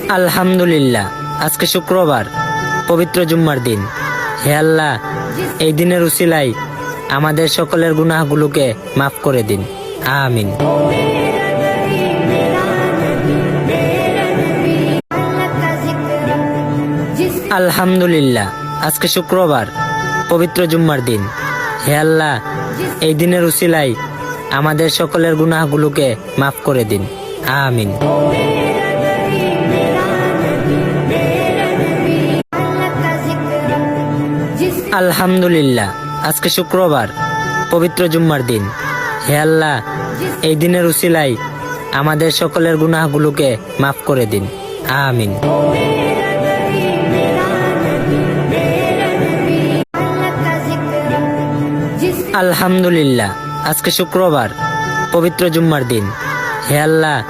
আলহামদুলিল্লাহ, আজকে শুক্রবার, পবিত্র জুম্মার দিন। হে আল্লাহ, এই দিনের উসিলায় আমাদের সকলের গুনাহগুলোকে মাফ করে দিন। আমিন। আলহামদুলিল্লাহ, আজকে শুক্রবার, পবিত্র জুম্মার দিন। হে আল্লাহ, এই দিনের উসিলায় আমাদের সকলের গুনাহগুলোকে মাফ করে দিন। আমিন। আলহামদুলিল্লাহ, আজকে শুক্রবার, পবিত্র জুম্মার দিন। হে আল্লাহ, এই দিনের উসিলায় আমাদের সকলের গুনাহগুলোকে মাফ করে দিন। আমিন। আলহামদুলিল্লাহ, আজকে শুক্রবার, পবিত্র জুম্মার দিন। হে আল্লাহ,